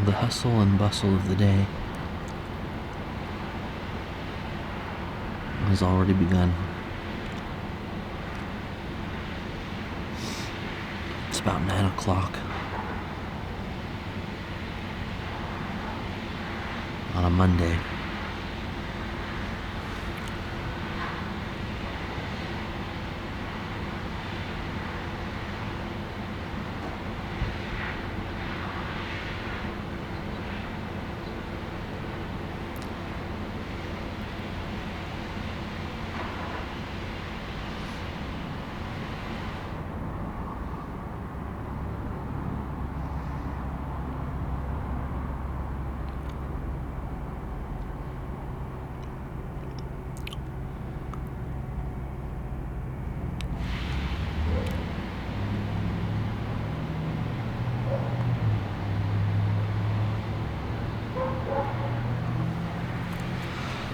The hustle and bustle of the day has already begun. It's about 9 o'clock on a Monday.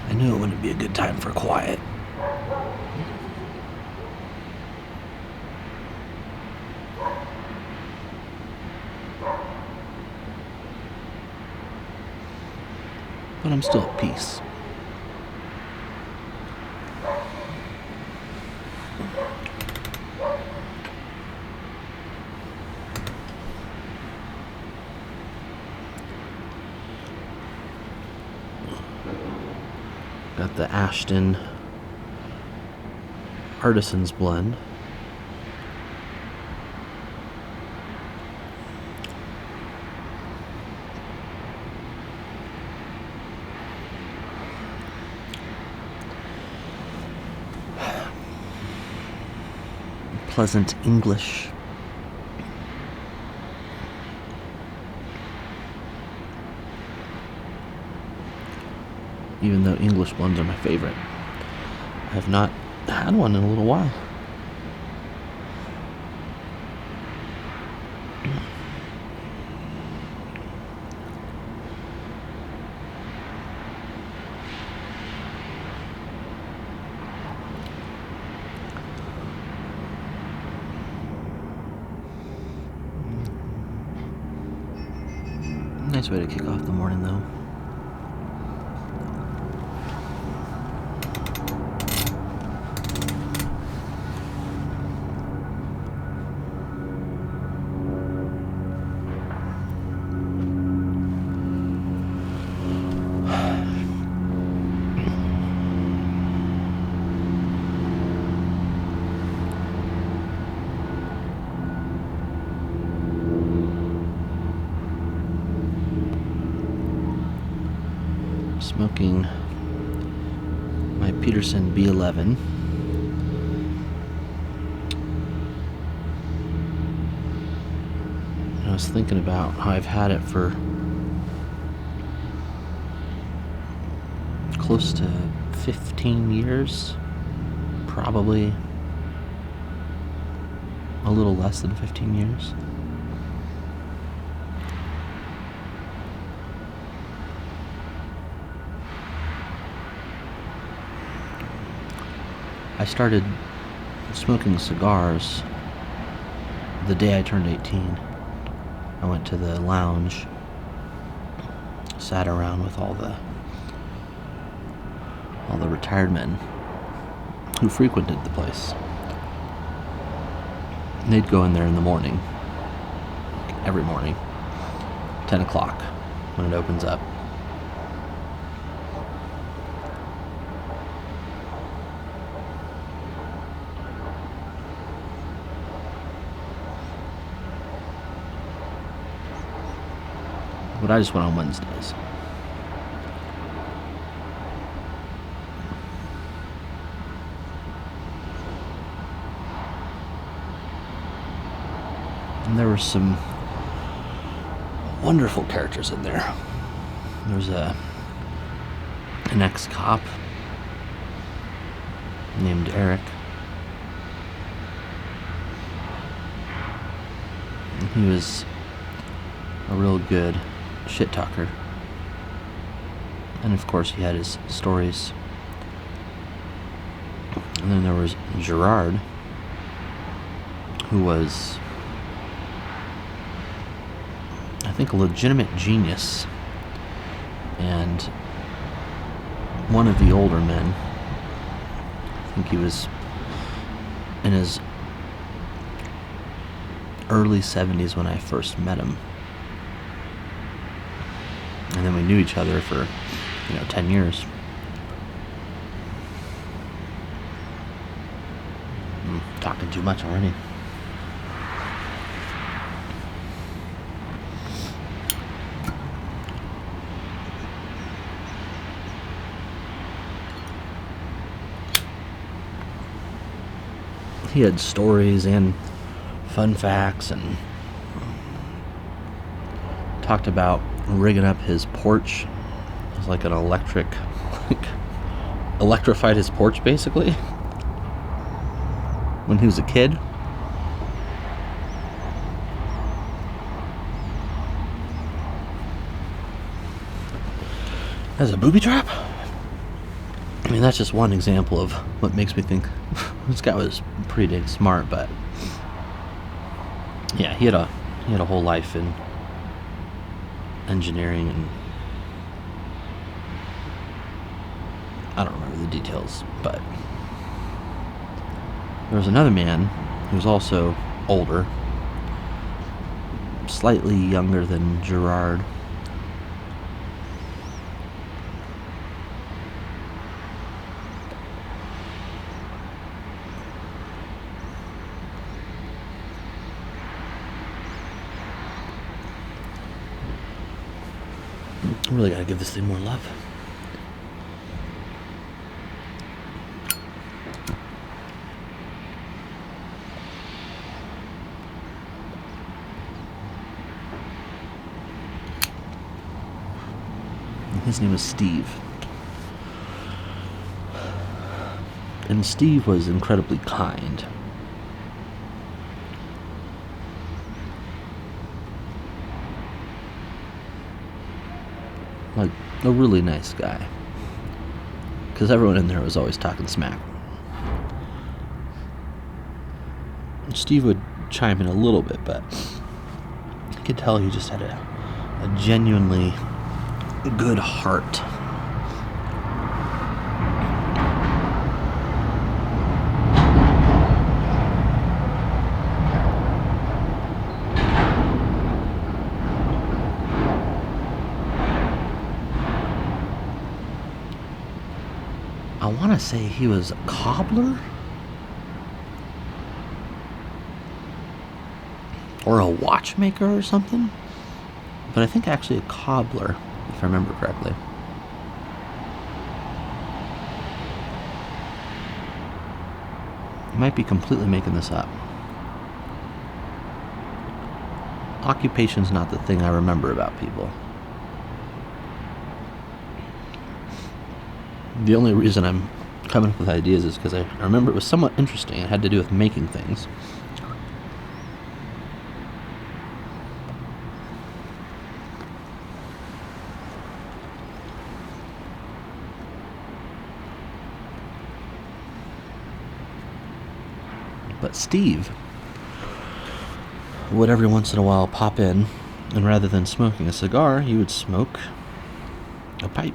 I knew it wouldn't be a good time for quiet. But I'm still at peace. Got the Ashton Artisan's Blend. Pleasant English. Even though English blends are my favorite, I have not had one in a little while. Nice way to kick off the morning, though. Smoking my Peterson B11. And I was thinking about how I've had it for close to 15 years, probably a little less than 15 years. I started smoking cigars the day I turned 18. I went to the lounge, sat around with all the retired men who frequented the place. And they'd go in there in the morning, every morning, 10 o'clock when it opens up. But I just went on Wednesdays. And there were some wonderful characters in there. There was an ex-cop named Eric. And he was a real good shit talker. And of course he had his stories. And then there was Gerard, who was, I think, a legitimate genius. And one of the older men, I think he was in his early 70s when I first met him. And then we knew each other for, 10 years. I'm talking too much already. He had stories and fun facts, and talked about rigging up his porch. It was like an electrified his porch basically when he was a kid. As a booby trap? I mean, that's just one example of what makes me think this guy was pretty dang smart. But yeah, he had a whole life in engineering, and I don't remember the details. But there was another man who was also older, slightly younger than Gerard. I really gotta give this thing more love. His name was Steve. And Steve was incredibly kind. Like, a really nice guy. Because everyone in there was always talking smack. Steve would chime in a little bit, but I could tell he just had a genuinely good heart. I want to say he was a cobbler or a watchmaker or something, but I think actually a cobbler, if I remember correctly. I might be completely making this up. Occupation's not the thing I remember about people. The only reason I'm coming up with ideas is because I remember it was somewhat interesting. It had to do with making things. But Steve would every once in a while pop in, and rather than smoking a cigar, he would smoke a pipe.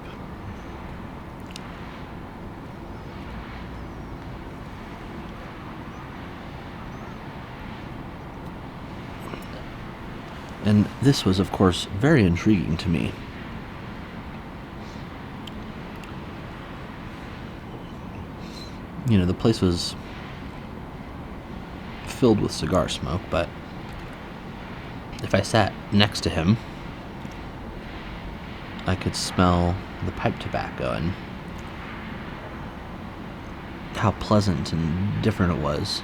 And this was, of course, very intriguing to me. The place was filled with cigar smoke, but if I sat next to him, I could smell the pipe tobacco and how pleasant and different it was.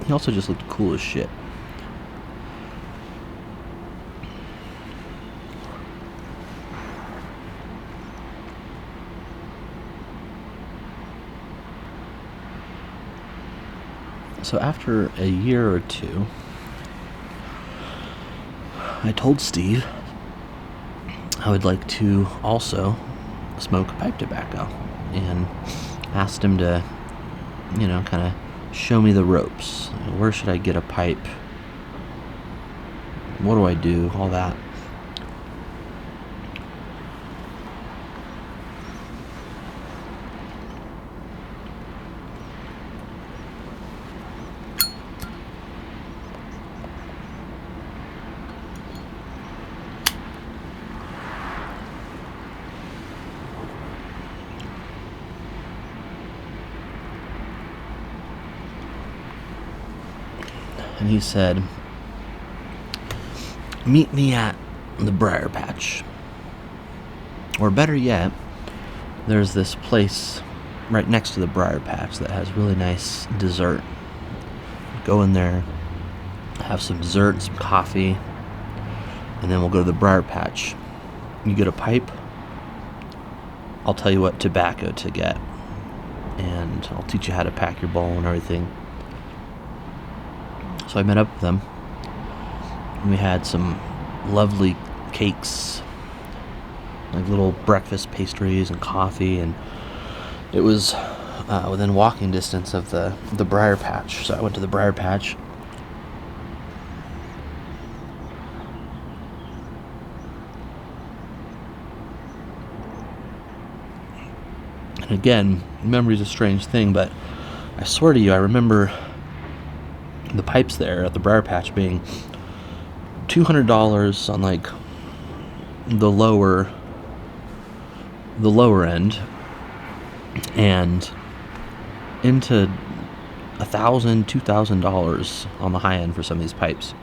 He also just looked cool as shit. So after a year or two, I told Steve I would like to also smoke pipe tobacco, and asked him to, kind of show me the ropes. Where should I get a pipe? What do I do? All that. And he said, meet me at the Briar Patch. Or better yet, there's this place right next to the Briar Patch that has really nice dessert. Go in there, have some dessert, some coffee, and then we'll go to the Briar Patch. You get a pipe, I'll tell you what tobacco to get, and I'll teach you how to pack your bowl and everything. So I met up with them, and we had some lovely cakes, like little breakfast pastries and coffee, and it was within walking distance of the Briar Patch. So I went to the Briar Patch. And again, memory's a strange thing, but I swear to you, I remember the pipes there at the Briar Patch being $200 on like the lower end, and into $1,000, $2,000 on the high end for some of these pipes.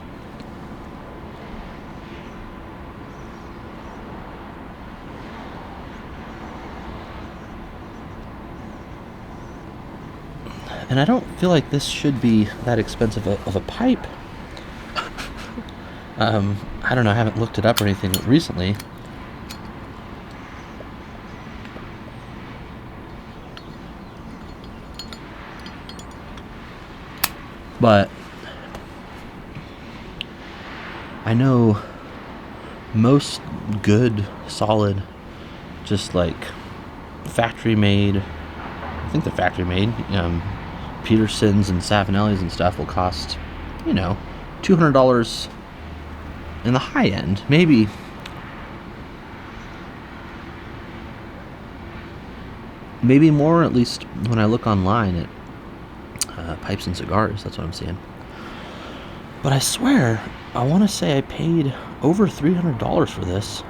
And I don't feel like this should be that expensive of a pipe. I don't know, I haven't looked it up or anything recently. But I know most good, solid, just like factory made, I think they're factory made, Petersons and Savinellis and stuff will cost, $200 in the high end. Maybe more, at least when I look online at Pipes and Cigars. That's what I'm seeing. But I swear, I want to say I paid over $300 for this.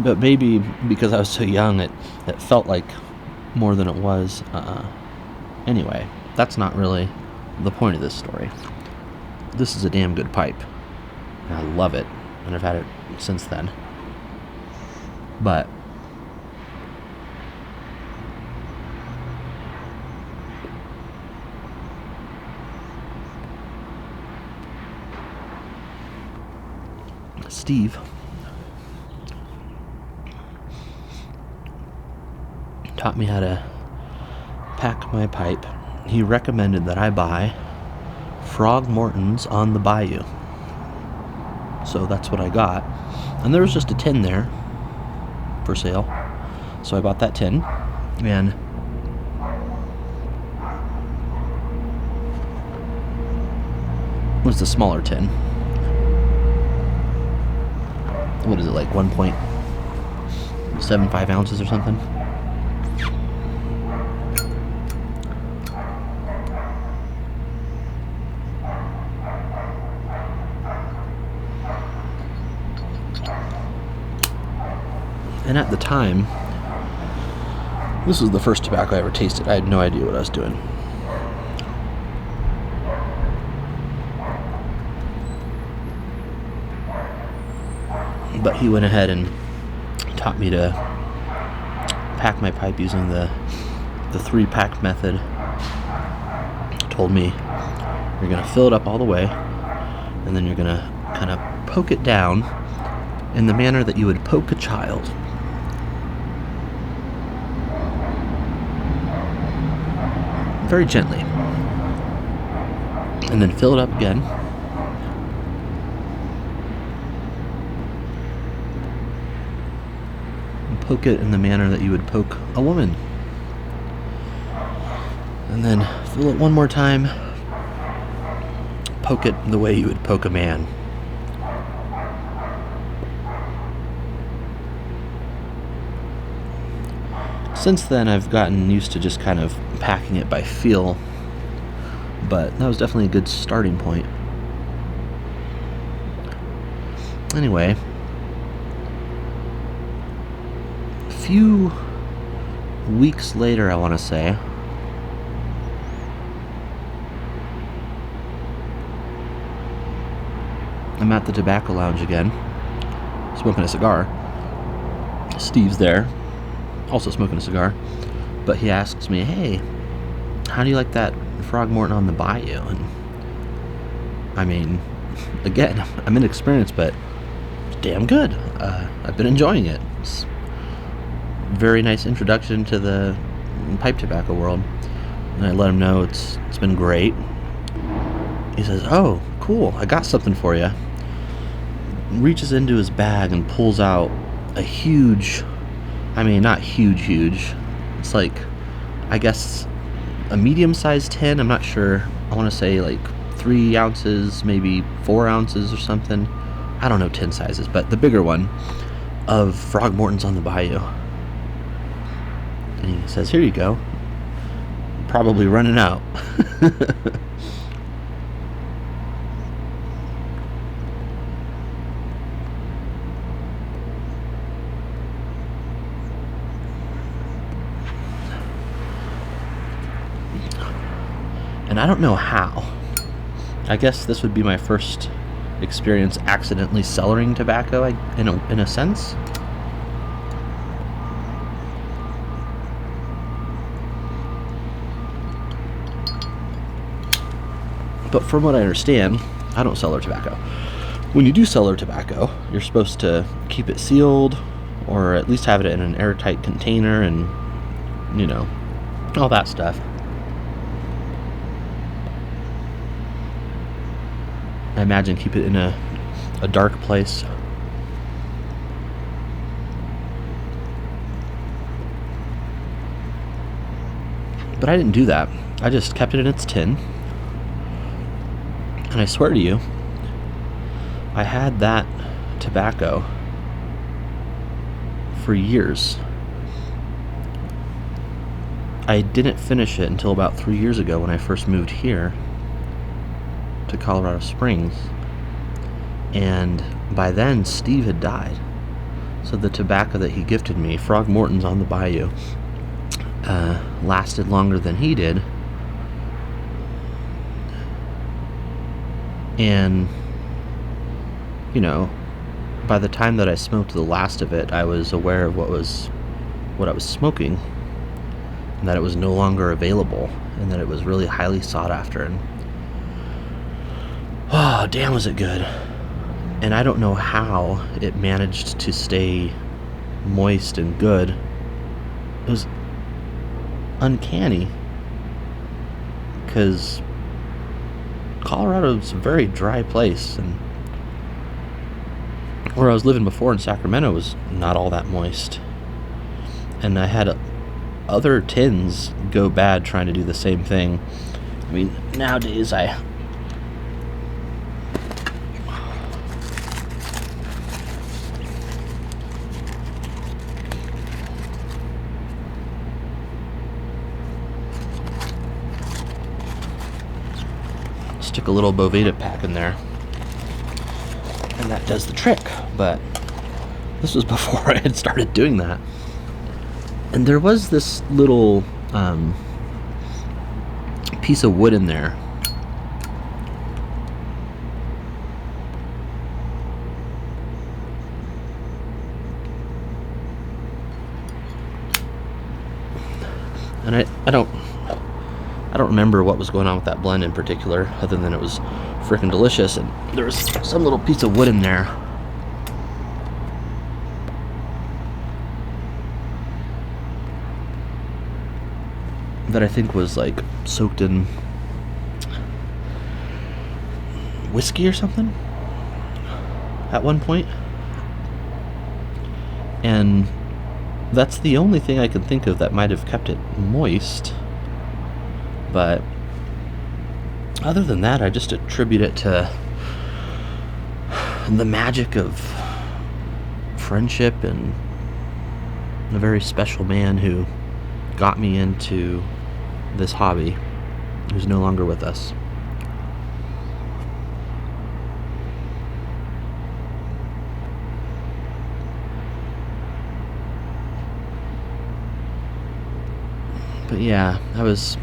But maybe because I was so young, it felt like more than it was. Anyway, that's not really the point of this story. This is a damn good pipe, and I love it, and I've had it since then. But Steve taught me how to pack my pipe. He recommended that I buy Frog Morton's on the Bayou. So that's what I got. And there was just a tin there for sale. So I bought that tin. And it was the smaller tin. What is it, like 1.75 ounces or something? And at the time, this was the first tobacco I ever tasted. I had no idea what I was doing. But he went ahead and taught me to pack my pipe using the 3-pack method. Told me you're going to fill it up all the way, and then you're going to kind of poke it down in the manner that you would poke a child. very gently. And then fill it up again. And poke it in the manner that you would poke a woman. And then fill it one more time. Poke it the way you would poke a man. Since then, I've gotten used to just kind of packing it by feel, but that was definitely a good starting point. Anyway, a few weeks later, I want to say, I'm at the tobacco lounge again, smoking a cigar. Steve's there, also smoking a cigar, but he asks me, "Hey, how do you like that Frogmorton on the Bayou?" And I mean, again, I'm inexperienced, but it's damn good. I've been enjoying it. It's a very nice introduction to the pipe tobacco world. And I let him know it's been great. He says, "Oh, cool, I got something for you." Reaches into his bag and pulls out a huge, I mean, not huge. It's like, I guess, a medium-sized tin. I'm not sure. I want to say like 3 ounces, maybe 4 ounces or something. I don't know tin sizes, but the bigger one of Frogmorton's on the Bayou. And he says, "Here you go. Probably running out." And I don't know how. I guess this would be my first experience accidentally cellaring tobacco, in a sense. But from what I understand, I don't cellar tobacco. When you do cellar tobacco, you're supposed to keep it sealed, or at least have it in an airtight container, and, you know, all that stuff. I imagine keep it in a dark place. But I didn't do that. I just kept it in its tin. And I swear to you, I had that tobacco for years. I didn't finish it until about 3 years ago when I first moved here to Colorado Springs, and by then Steve had died. So the tobacco that he gifted me, Frogmorton's on the Bayou, lasted longer than he did. And, you know, by the time that I smoked the last of it, I was aware of what I was smoking, and that it was no longer available, and that it was really highly sought after. And oh, damn, was it good. And I don't know how it managed to stay moist and good. It was uncanny, because Colorado's a very dry place, and where I was living before in Sacramento was not all that moist. And I had other tins go bad trying to do the same thing. I mean, nowadays I stick a little Boveda pack in there, and that does the trick. But this was before I had started doing that. And there was this little piece of wood in there. And I don't remember what was going on with that blend in particular, other than it was freaking delicious. And there was some little piece of wood in there that I think was like soaked in whiskey or something at one point. And that's the only thing I can think of that might have kept it moist. But other than that, I just attribute it to the magic of friendship and a very special man who got me into this hobby, who's no longer with us. But yeah, I don't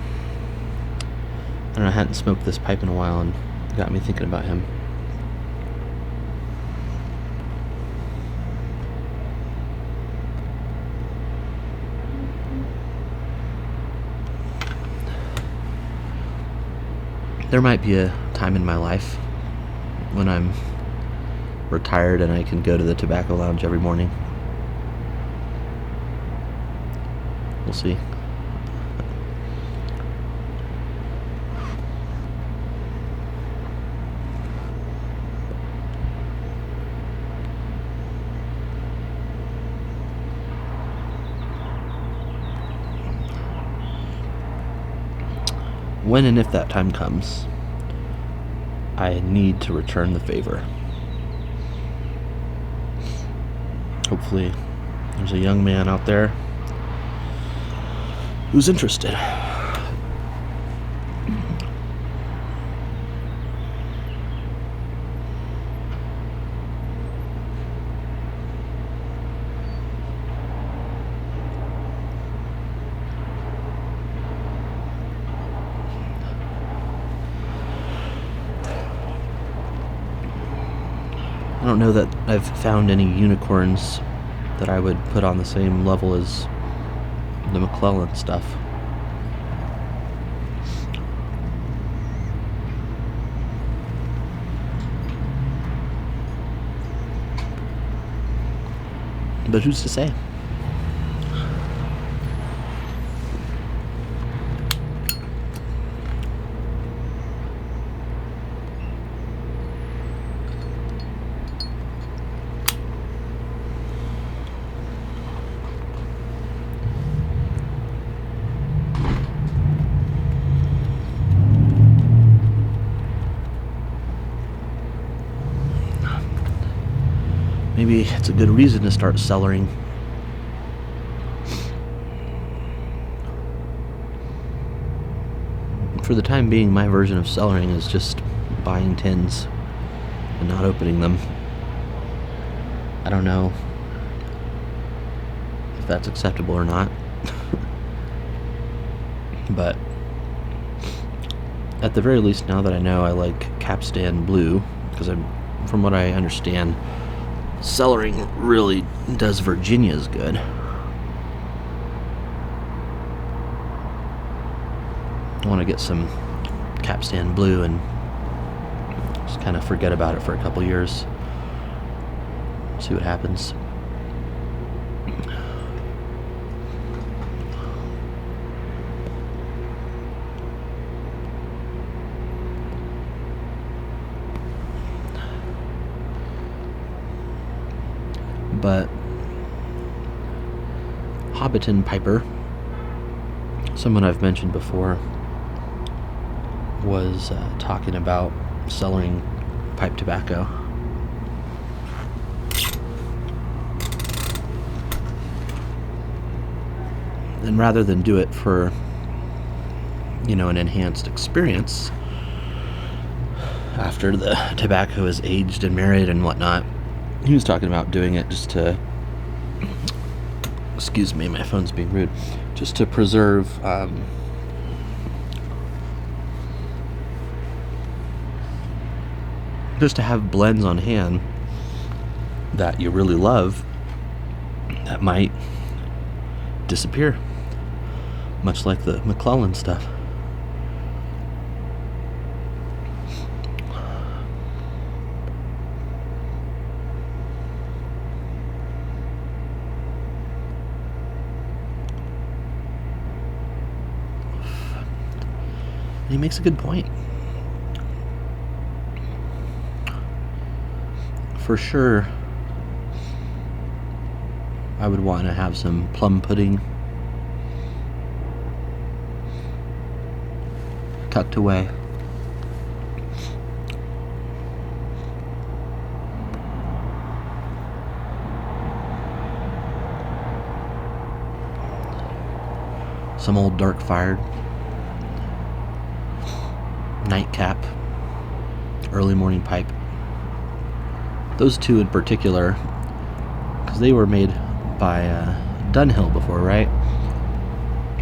know, I hadn't smoked this pipe in a while and it got me thinking about him. There might be a time in my life when I'm retired and I can go to the tobacco lounge every morning. We'll see. When and if that time comes, I need to return the favor. Hopefully, there's a young man out there who's interested. I don't know that I've found any unicorns that I would put on the same level as the McClellan stuff. But who's to say? Maybe it's a good reason to start cellaring. For the time being, my version of cellaring is just buying tins and not opening them. I don't know if that's acceptable or not. But at the very least, now that I know I like Capstan Blue, because from what I understand, cellaring really does Virginia's good. I want to get some Capstan Blue and just kind of forget about it for a couple years. See what happens. But Hobbiton Piper, someone I've mentioned before, was talking about cellaring pipe tobacco. And rather than do it for, an enhanced experience after the tobacco is aged and married and whatnot, he was talking about doing it just to, excuse me, my phone's being rude, just to preserve just to have blends on hand that you really love that might disappear, much like the McClellan stuff. he makes a good point. For sure, I would want to have some plum pudding tucked away. Some old dark fired nightcap, early morning pipe. Those two in particular, because they were made by Dunhill before, right?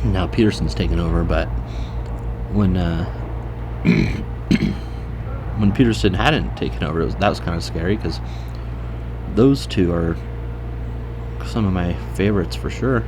Now Peterson's taken over, but when when Peterson hadn't taken over, that was kind of scary, because those two are some of my favorites for sure.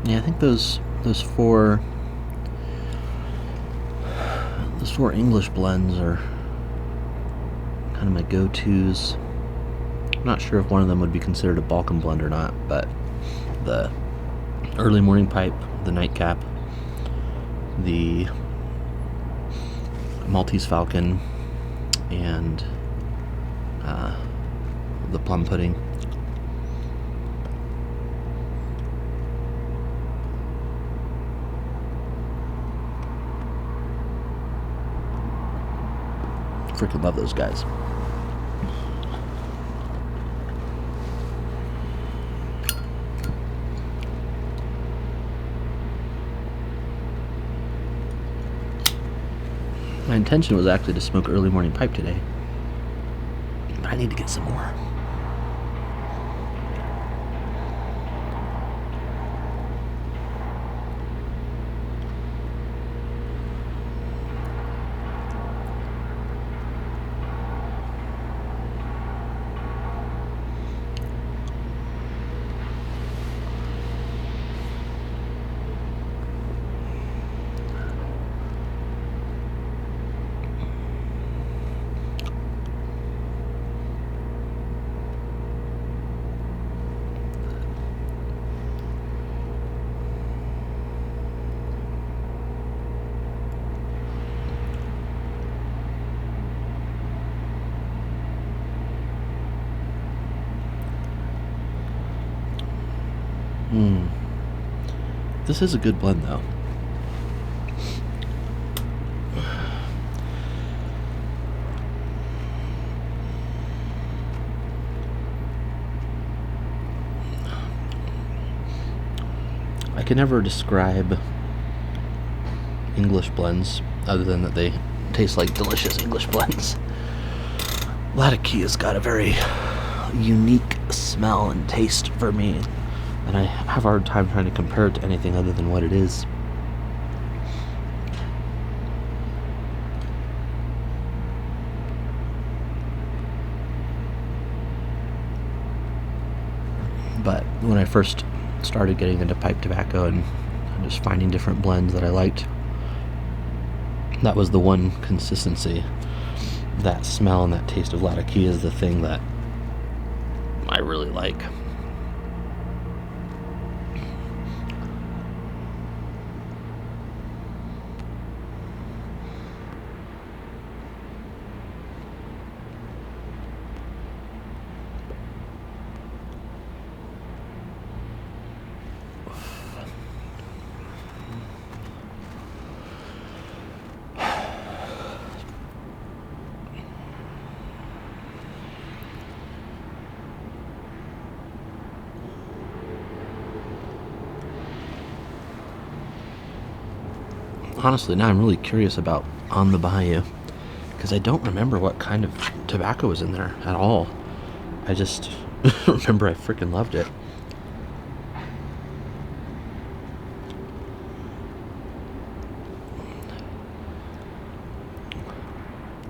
Yeah, I think those four English blends are kind of my go-tos. I'm not sure if one of them would be considered a Balkan blend or not, but the early morning pipe, the nightcap, the Maltese Falcon, and the plum pudding. Freaking love those guys. My intention was actually to smoke early morning pipe today, but I need to get some more. This is a good blend, though. I can never describe English blends other than that they taste like delicious English blends. Latakia's got a very unique smell and taste for me, and I have a hard time trying to compare it to anything other than what it is. But when I first started getting into pipe tobacco and just finding different blends that I liked, that was the one consistency. That smell and that taste of Latakia is the thing that I really like. honestly, now I'm really curious about On the Bayou, because I don't remember what kind of tobacco was in there at all. I just remember I freaking loved it.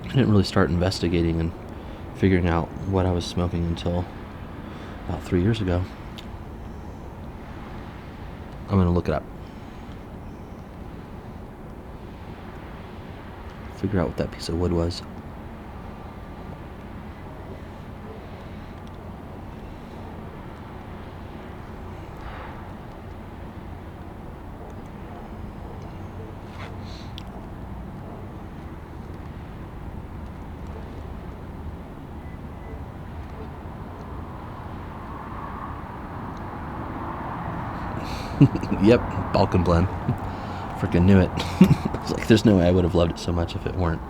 I didn't really start investigating and figuring out what I was smoking until about 3 years ago. I'm gonna look it up. Figure out what that piece of wood was. Yep, Balkan blend. Freaking knew it. I was like, there's no way I would have loved it so much if it weren't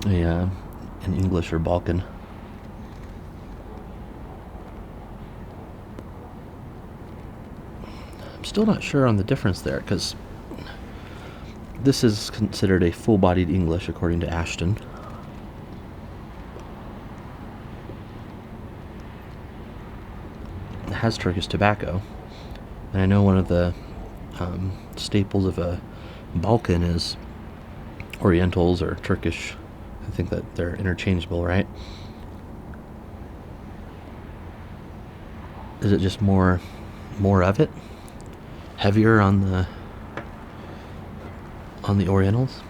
an English or Balkan. I'm still not sure on the difference there, because this is considered a full-bodied English according to Ashton. It has Turkish tobacco, and I know one of the staples of a Balkan is Orientals or Turkish. I think that they're interchangeable, right? Is it just more of it? Heavier on the Orientals?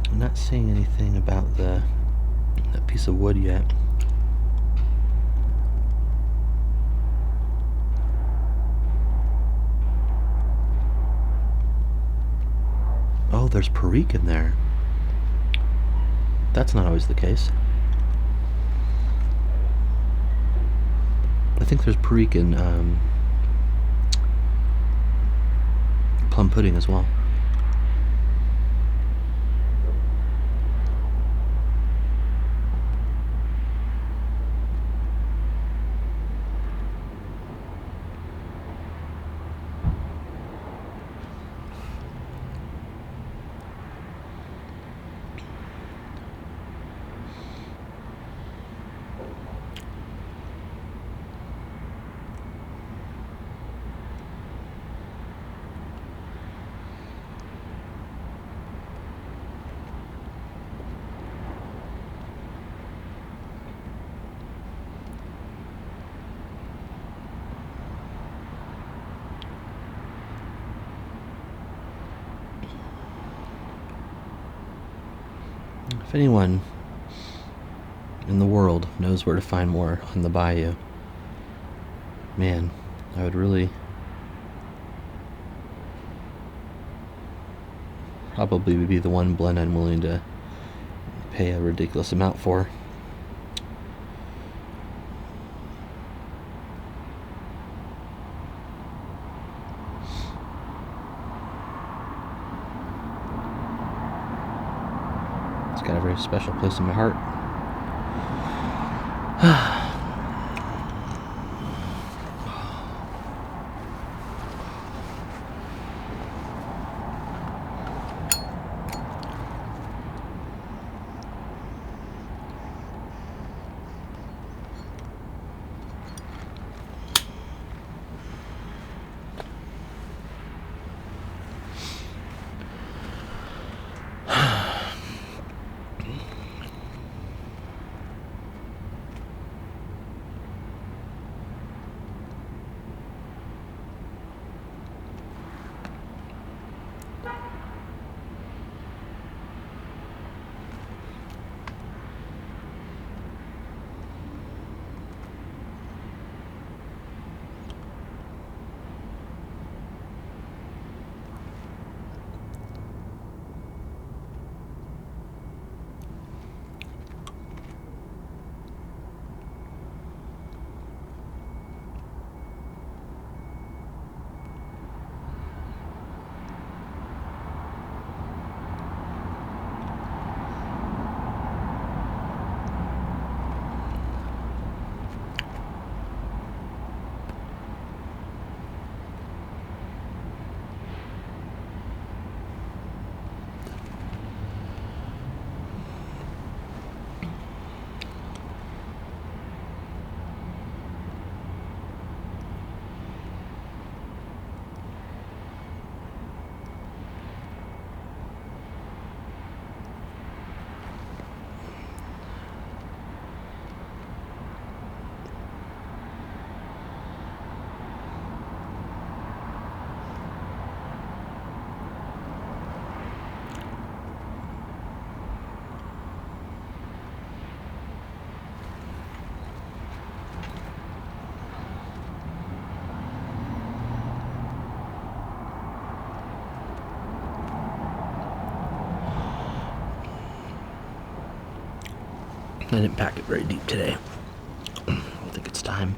I'm not seeing anything about that piece of wood yet. Oh, there's Perique in there. That's not always the case. I think there's Perique in plum pudding as well. If anyone in the world knows where to find more on the bayou, man, I would really probably be the one blend I'm willing to pay a ridiculous amount for. It's got a very special place in my heart. I didn't pack it very deep today. I think it's time.